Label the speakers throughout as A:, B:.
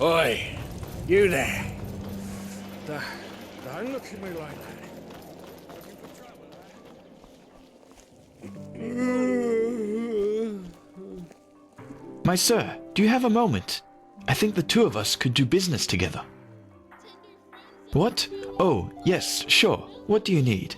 A: Oi, you there. Don't look at me like that.
B: My sir, do you have a moment? I think the two of us could do business together. What? Oh, yes, sure. What do you need?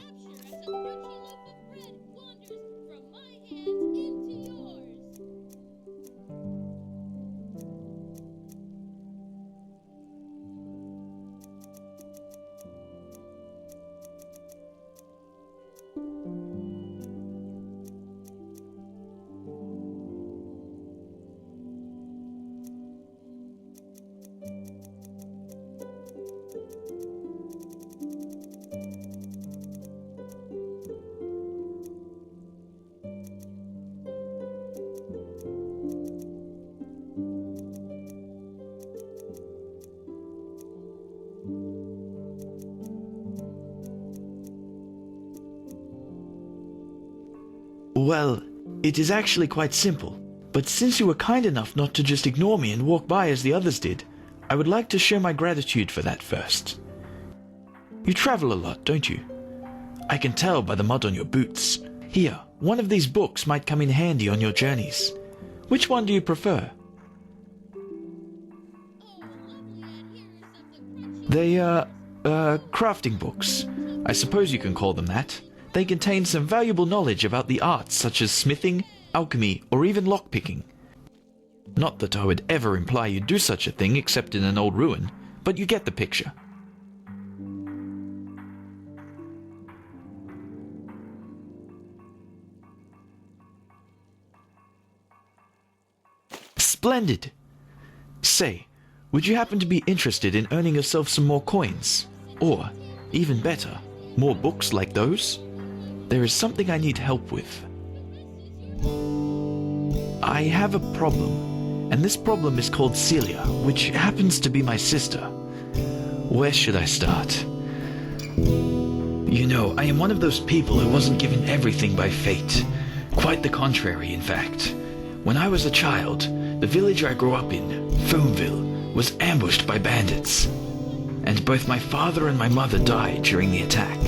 B: Well, it is actually quite simple, but since you were kind enough not to just ignore me and walk by as the others did, I would like to show my gratitude for that first. You travel a lot, don't you? I can tell by the mud on your boots. Here, one of these books might come in handy on your journeys. Which one do you prefer? They are, crafting books. I suppose you can call them that. They contain some valuable knowledge about the arts such as smithing, alchemy, or even lockpicking. Not that I would ever imply you'd do such a thing except in an old ruin, but you get the picture. Splendid! Say, would you happen to be interested in earning yourself some more coins? Or, even better, more books like those? There is something I need help with. I have a problem, and this problem is called Celia, which happens to be my sister. Where should I start? You know, I am one of those people who wasn't given everything by fate. Quite the contrary, in fact. When I was a child, the village I grew up in, Foamville, was ambushed by bandits. And both my father and my mother died during the attack.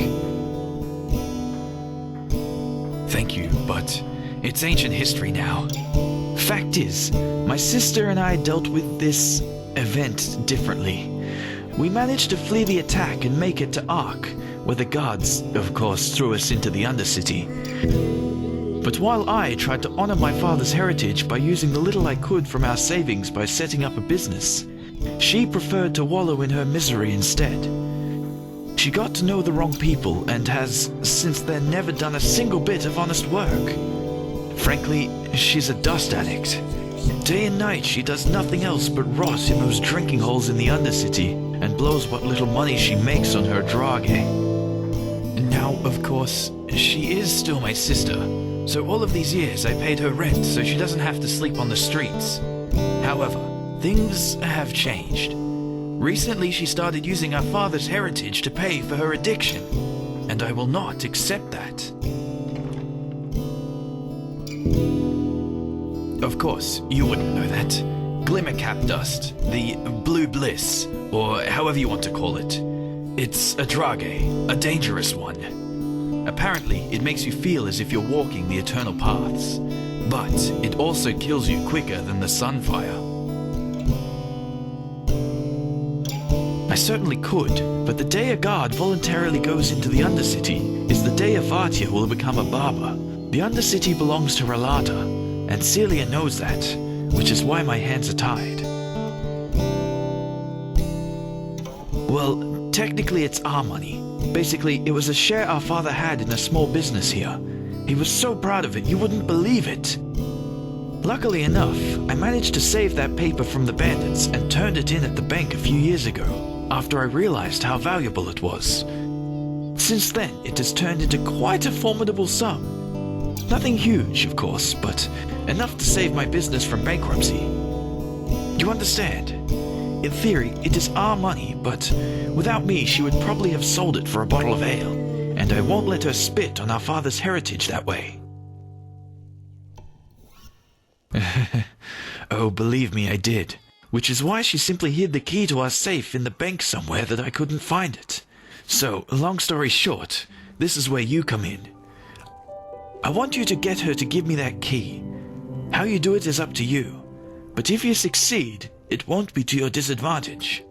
B: Thank you, but it's ancient history now. Fact is, my sister and I dealt with this event differently. We managed to flee the attack and make it to Ark, where the guards, of course, threw us into the Undercity. But while I tried to honor my father's heritage by using the little I could from our savings by setting up a business, she preferred to wallow in her misery instead. She got to know the wrong people and has, since then, never done a single bit of honest work. Frankly, she's a dust addict. Day and night she does nothing else but rot in those drinking holes in the Undercity and blows what little money she makes on her drage. Now, of course, she is still my sister, so all of these years I paid her rent so she doesn't have to sleep on the streets. However, things have changed. Recently she started using our father's heritage to pay for her addiction, and I will not accept that. Of course, you wouldn't know that. Glimmercap dust, the blue bliss, or however you want to call it. It's a drage, a dangerous one. Apparently, it makes you feel as if you're walking the eternal paths, but it also kills you quicker than the sunfire. I certainly could, but the day a guard voluntarily goes into the Undercity is the day a Vartier will become a barber. The Undercity belongs to Relata, and Celia knows that, which is why my hands are tied. Well, technically it's our money. Basically, it was a share our father had in a small business here. He was so proud of it, you wouldn't believe it. Luckily enough, I managed to save that paper from the bandits and turned it in at the bank a few years ago, after I realized how valuable it was. Since then, it has turned into quite a formidable sum. Nothing huge, of course, but enough to save my business from bankruptcy. You understand? In theory, it is our money, but without me she would probably have sold it for a bottle of ale, and I won't let her spit on our father's heritage that way. Oh, believe me, I did. which is why she simply hid the key to our safe in the bank somewhere that I couldn't find it. So, long story short, this is where you come in. I want you to get her to give me that key. How you do it is up to you, but if you succeed, it won't be to your disadvantage.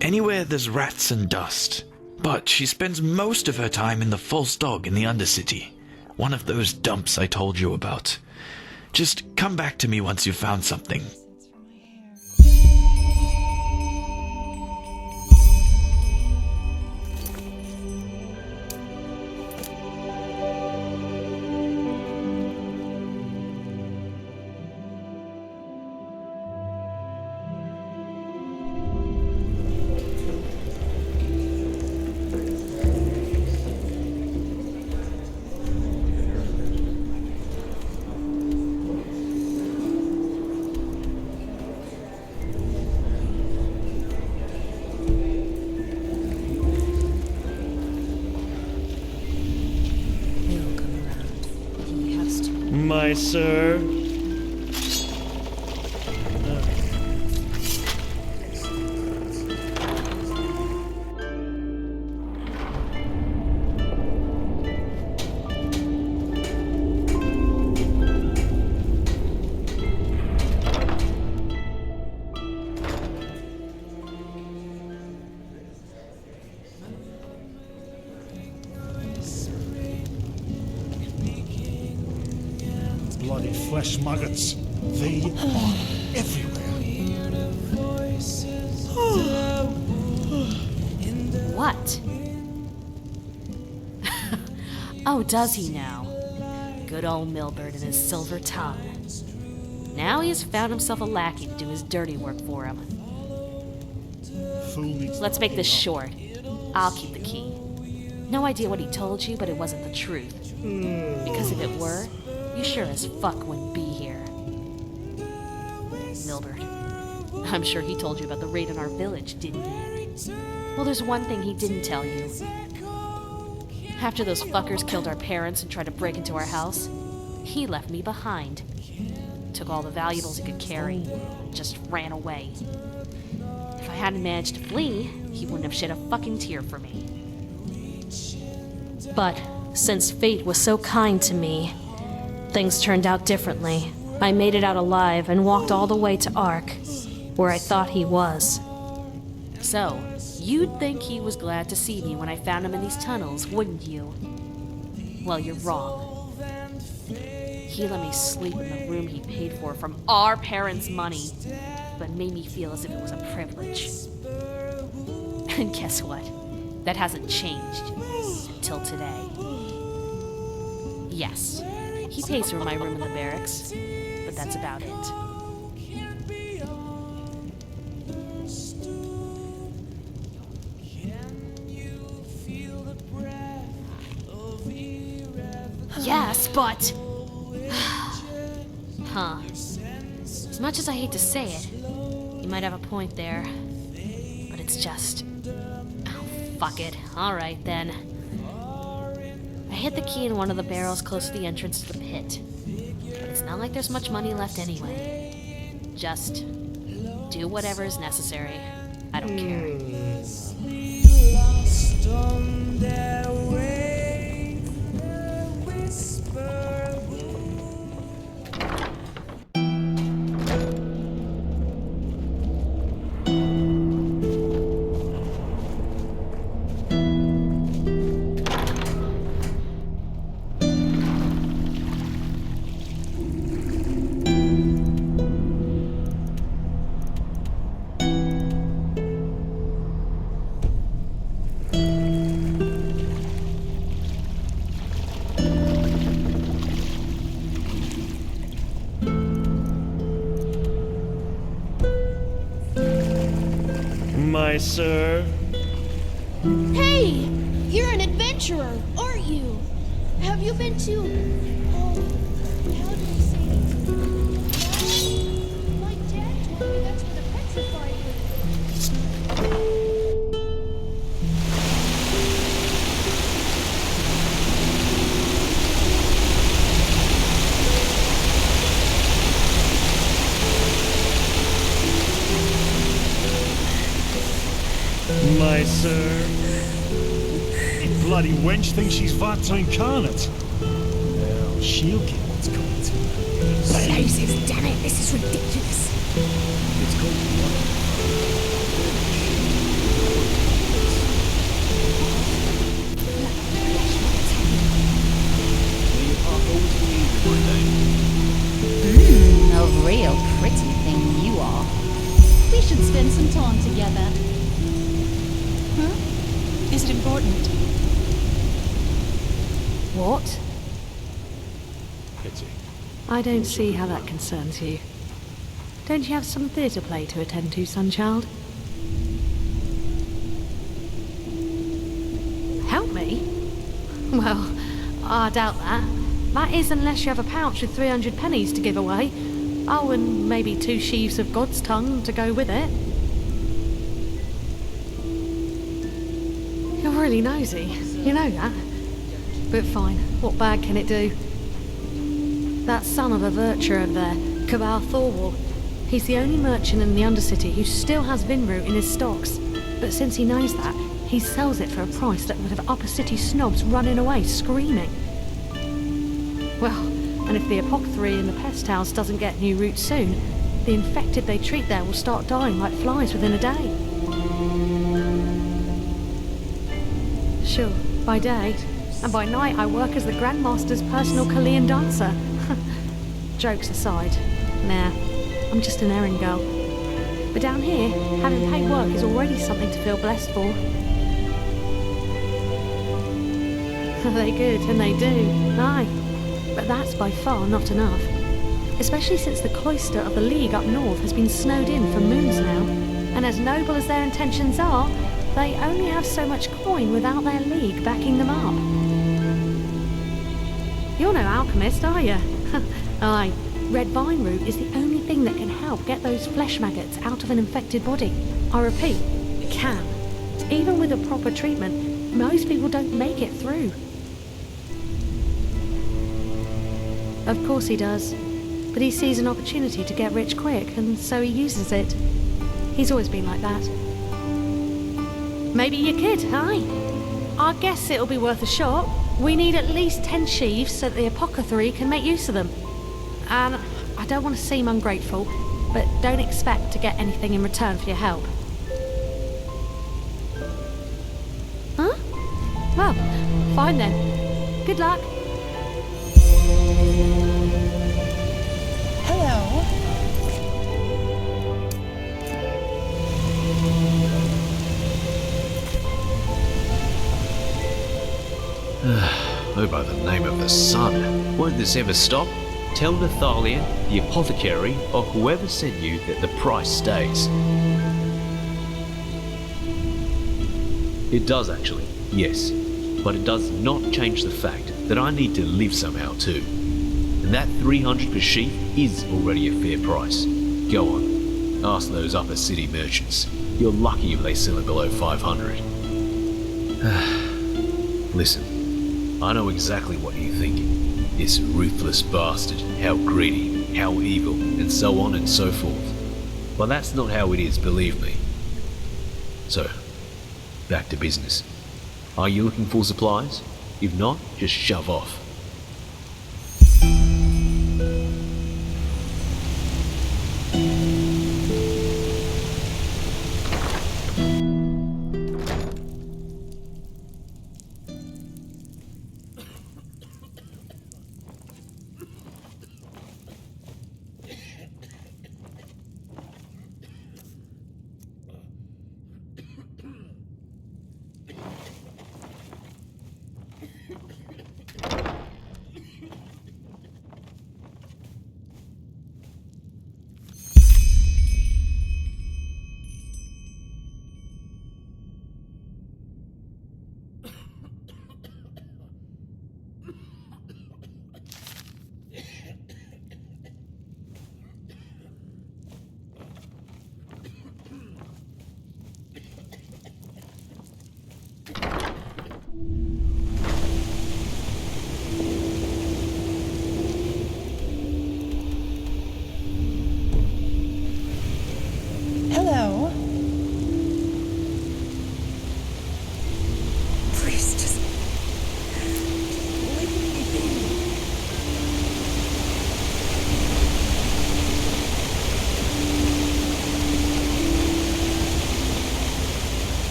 B: Anywhere there's rats and dust, but she spends most of her time in the False Dog in the Undercity, one of those dumps I told you about. Just come back to me once you've found something.
A: My sir. Bloody flesh maggots. They are everywhere.
C: What? Oh, does he now? Good old Milbert and his silver tongue. Now he has found himself a lackey to do his dirty work for him. Let's make this short. I'll keep the key. No idea what he told you, but it wasn't the truth. Because if it were, you sure as fuck wouldn't be here. Milbert. I'm sure he told you about the raid in our village, didn't he? Well, there's one thing he didn't tell you. After those fuckers killed our parents and tried to break into our house, he left me behind. Took all the valuables he could carry, and just ran away. If I hadn't managed to flee, he wouldn't have shed a fucking tear for me. But since fate was so kind to me, things turned out differently. I made it out alive and walked all the way to Ark, where I thought he was. So, you'd think he was glad to see me when I found him in these tunnels, wouldn't you? Well, you're wrong. He let me sleep in the room he paid for from our parents' money, but made me feel as if it was a privilege. And guess what? That hasn't changed until today. Yes, he pays for my room in the barracks, but that's about it. Yes, but... Huh. As much as I hate to say it, you might have a point there. But it's just... Oh, fuck it. Alright, then. I hid the key in one of the barrels close to the entrance to the pit. But it's not like there's much money left anyway. Just... do whatever is necessary. I don't care.
A: My sir.
D: Hey! You're an adventurer, aren't you? Have you been to... how do we say it? My dad told me that's where the petrified live.
A: my sir. The bloody wench thinks she's Vata incarnate. Now she'll get what's coming to her.
D: Blazes, damn it, this is ridiculous.
A: It's called what?
E: A real pretty thing you are. We should spend some time together. Huh? Is it important?
C: What?
A: Pity.
C: I don't see how that concerns you. Don't you have some theatre play to attend to, Sunchild? Help me? Well, I doubt that. That is unless you have a pouch with 300 pennies to give away. Oh, and maybe 2 sheaves of God's tongue to go with it. You're really nosy. You know that. But fine, what bad can it do? That son of a virtue over there, Cabal Thorwall, he's the only merchant in the Undercity who still has Vinroot in his stocks. But since he knows that, he sells it for a price that would have upper city snobs running away screaming. Well, and if the apothecary in the pest house doesn't get new root soon, the infected they treat there will start dying like flies within a day. Sure, by day, and by night I work as the Grandmaster's personal Chilean dancer. Jokes aside, nah, I'm just an errand girl. But down here, having paid work is already something to feel blessed for. They good, and they do, aye. But that's by far not enough. Especially since the cloister of the League up north has been snowed in for moons now. And as noble as their intentions are, they only have so much coin without their League backing them up. You're no alchemist, are you? Aye, red vine root is the only thing that can help get those flesh maggots out of an infected body. I repeat, it can. Even with a proper treatment, most people don't make it through. Of course he does, but he sees an opportunity to get rich quick, and so he uses it. He's always been like that. Maybe you could, aye? I guess it'll be worth a shot. We need at least 10 sheaves so that the apothecary can make use of them. And I don't want to seem ungrateful, but don't expect to get anything in return for your help. Huh? Well, fine then. Good luck.
E: Hello.
F: Oh, by the name of the sun, won't this ever stop? Tell Nathalia, the apothecary, or whoever sent you that the price stays. It does actually, yes. But it does not change the fact that I need to live somehow too. And that 300 per sheep is already a fair price. Go on, ask those upper city merchants. You're lucky if they sell it below 500. Listen, I know exactly what you're thinking. This ruthless bastard, how greedy, how evil, and so on and so forth. But that's not how it is, believe me. So, back to business. Are you looking for supplies? If not, just shove off.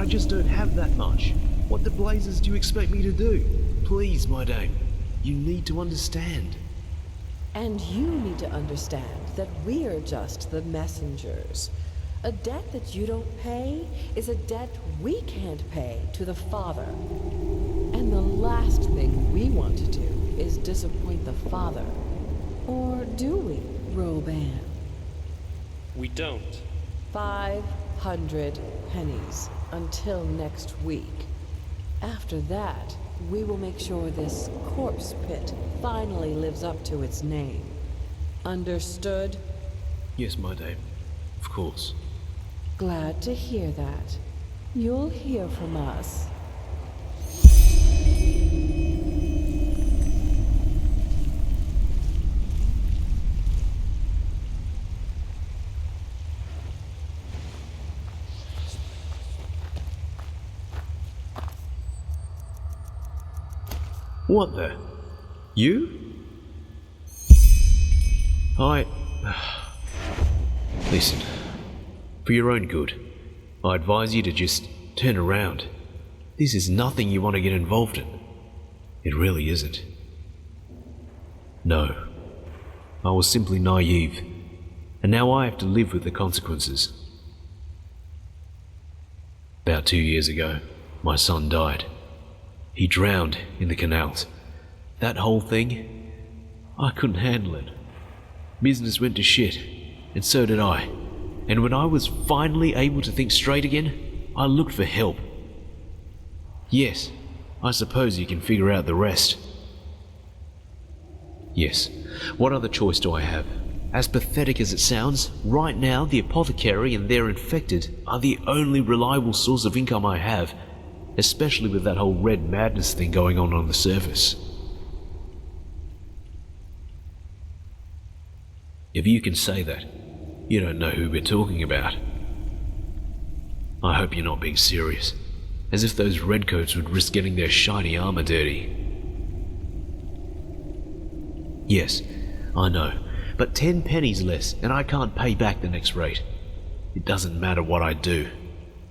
F: I just don't have that much. What the blazes do you expect me to do? Please, my dame, you need to understand.
G: And you need to understand that we're just the messengers. A debt that you don't pay is a debt we can't pay to the Father. And the last thing we want to do is disappoint the Father. Or do we, Roban?
H: We don't.
G: 500 pennies until next week. After that, we will make sure this corpse pit finally lives up to its name. Understood?
F: Yes, my dame. Of course.
G: Glad to hear that. You'll hear from us.
F: What the? You? Listen, for your own good, I advise you to just turn around. This is nothing you want to get involved in. It really isn't. No, I was simply naive, and now I have to live with the consequences. About 2 years ago, my son died. He drowned in the canals. That whole thing, I couldn't handle it. Business went to shit, and so did I. And when I was finally able to think straight again, I looked for help. Yes, I suppose you can figure out the rest. Yes, what other choice do I have? As pathetic as it sounds, right now the apothecary and their infected are the only reliable source of income I have, especially with that whole red madness thing going on the surface. If you can say that, you don't know who we're talking about. I hope you're not being serious, as if those redcoats would risk getting their shiny armor dirty. Yes, I know, but 10 pennies less and I can't pay back the next rate. It doesn't matter what I do,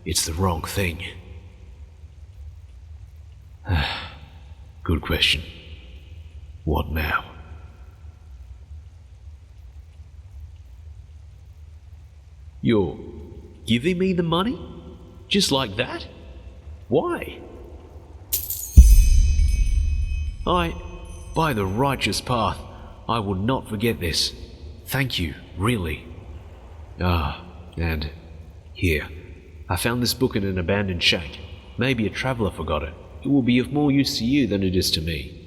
F: it's the wrong thing. Good question. What now? You're giving me the money? Just like that? Why? By the righteous path, I will not forget this. Thank you, really. And here, I found this book in an abandoned shack. Maybe a traveler forgot it. It will be of more use to you than it is to me.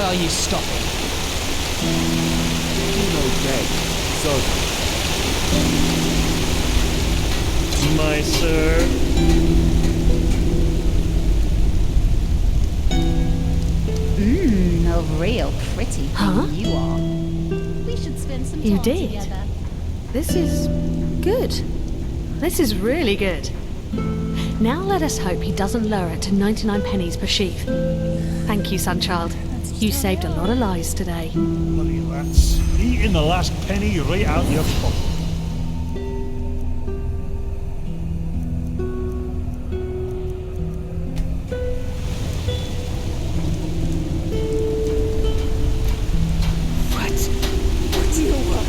G: are you stopping?
H: My sir.
E: A real pretty thing
C: Huh?
E: you are. We should spend some
C: You
E: time
C: did?
E: together.
C: This is good. This is really good. Now let us hope he doesn't lower it to 99 pennies per sheaf. Thank you, Sunchild. You saved a lot of lives today.
A: Bloody rats. Eating the last penny right out your pocket.
G: What do you want?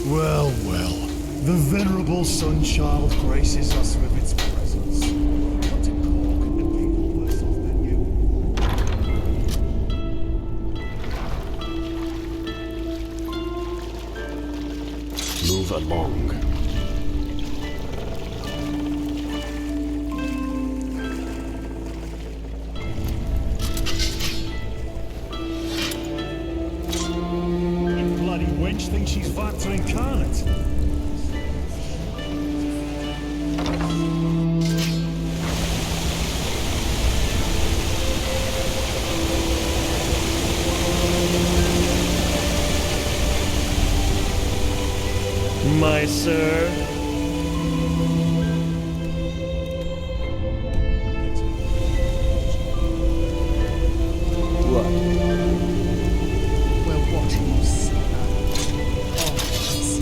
A: Well, well. The venerable Sunchild graces us with its presence. Not to cork the people worse off than you.
I: Move along.
A: You bloody wench thinks she's Vata incarnate.
H: My sir.
G: Well, what do you say? Always.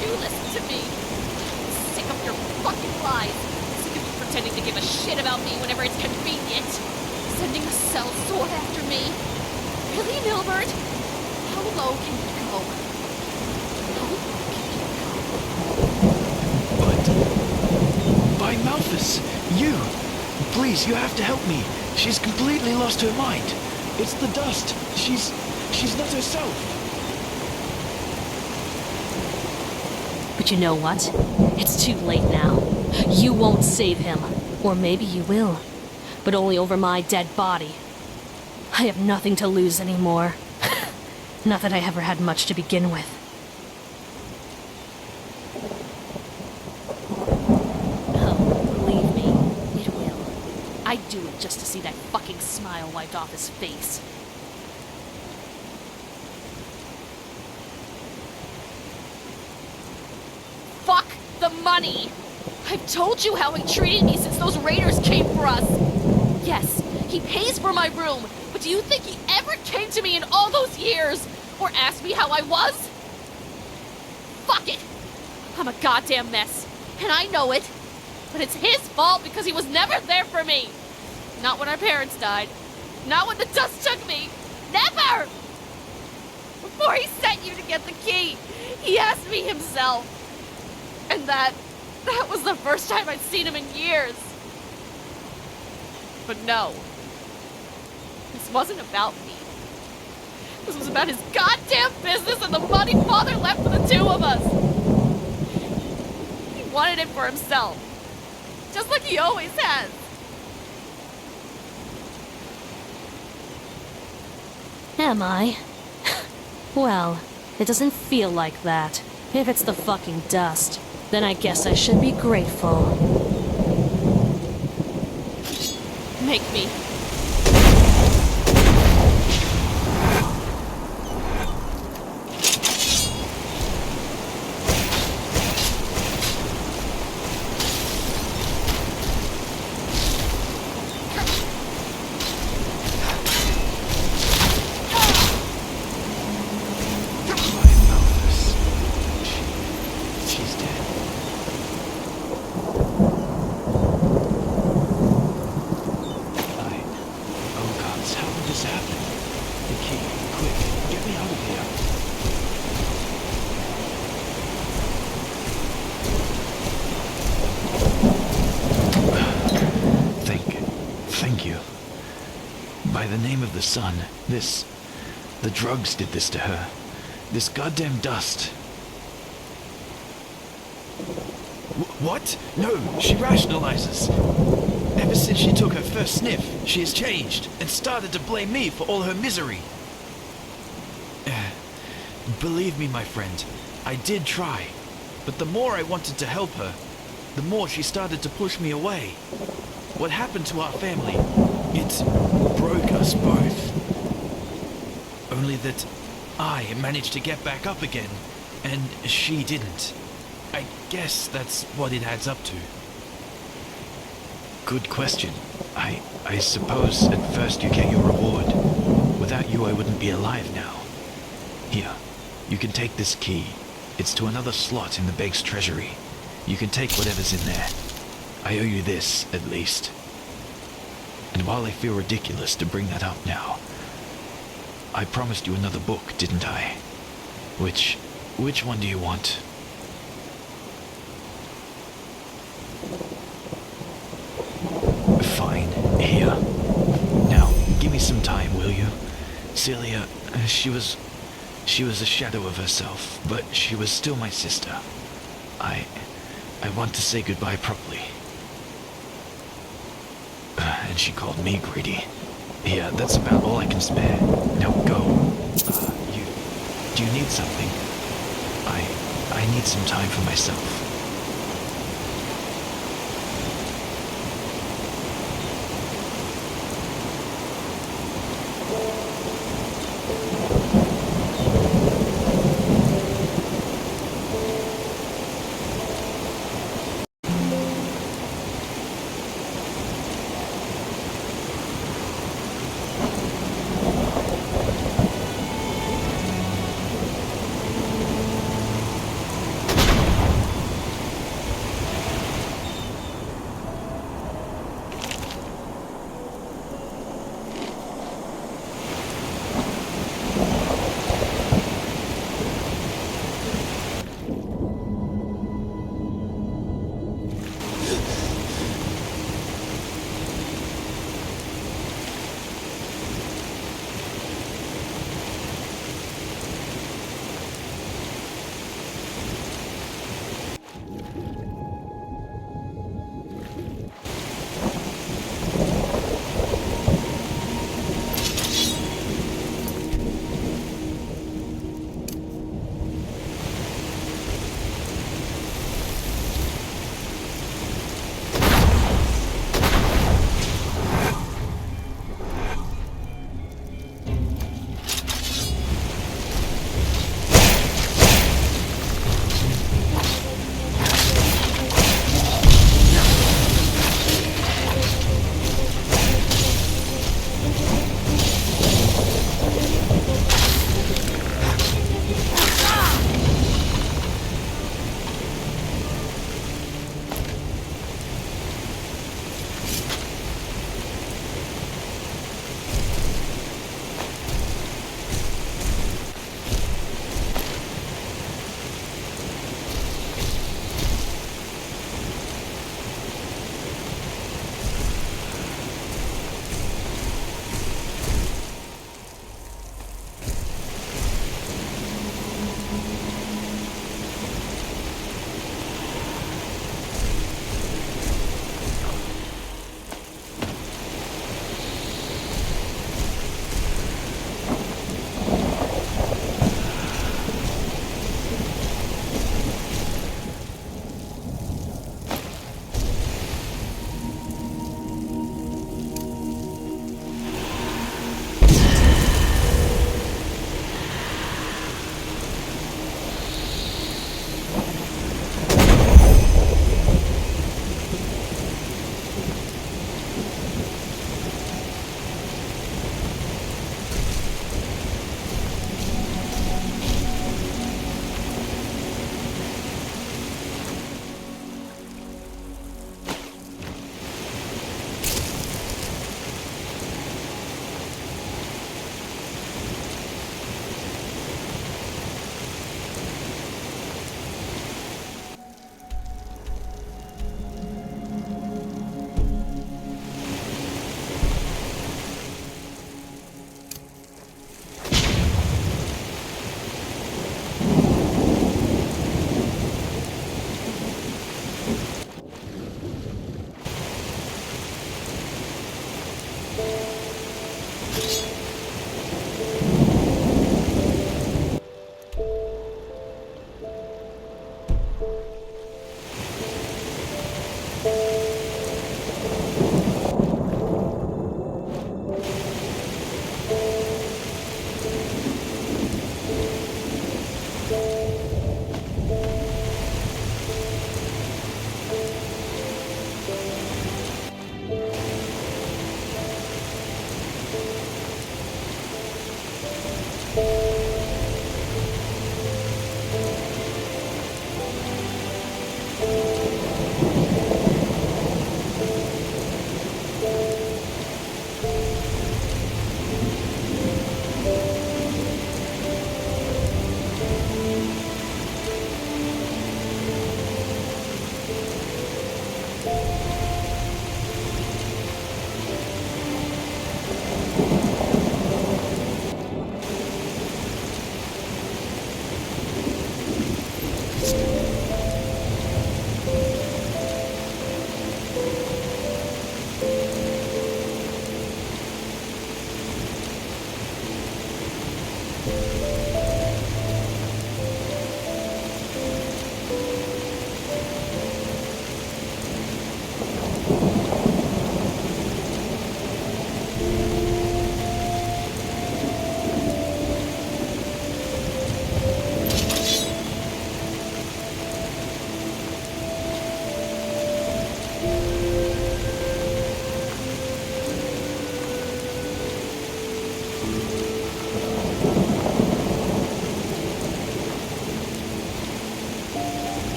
J: You listen to me. I'm sick of your fucking lies. Sick of you pretending to give a shit about me whenever it's convenient. Sending a sellsword after me. Really, Milbert? How low can you go? How low can you go?
B: But... By Malthus! You! Please, you have to help me. She's completely lost her mind. It's the dust. She's not herself.
C: But you know what? It's too late now. You won't save him. Or maybe you will. But only over my dead body. I have nothing to lose anymore. Not that I ever had much to begin with. Oh, believe me, it will. I'd do it just to see that fucking smile wiped off his face.
J: Fuck the money! I've told you how he treated me since those raiders came for us! Yes, he pays for my room, but do you think he ever came to me in all those years? Or asked me how I was? Fuck it! I'm a goddamn mess, and I know it. But it's his fault because he was never there for me! Not when our parents died. Not when the dust took me! Never! Before he sent you to get the key, he asked me himself. And that was the first time I'd seen him in years. But no. This wasn't about me. This was about his goddamn business and the money Father left for the two of us. He wanted it for himself. Just like he always has.
C: Am I? Well, it doesn't feel like that. If it's the fucking dust, then I guess I should be grateful.
J: Make me.
B: The sun, the drugs did this to her. This goddamn dust. What? No, she rationalizes. Ever since she took her first sniff, she has changed and started to blame me for all her misery. Believe me, my friend, I did try. But the more I wanted to help her, the more she started to push me away. What happened to our family? It broke us both. Only that I managed to get back up again, and she didn't. I guess that's what it adds up to. Good question. I suppose at first you get your reward. Without you, I wouldn't be alive now. Here, you can take this key. It's to another slot in the Beg's treasury. You can take whatever's in there. I owe you this, at least. And while I feel ridiculous to bring that up now, I promised you another book, didn't I? Which one do you want? Fine, here. Now, give me some time, will you? Celia, she was a shadow of herself, but she was still my sister. I want to say goodbye properly. And she called me greedy. Yeah, that's about all I can spare. Now go. Do you need something? I need some time for myself.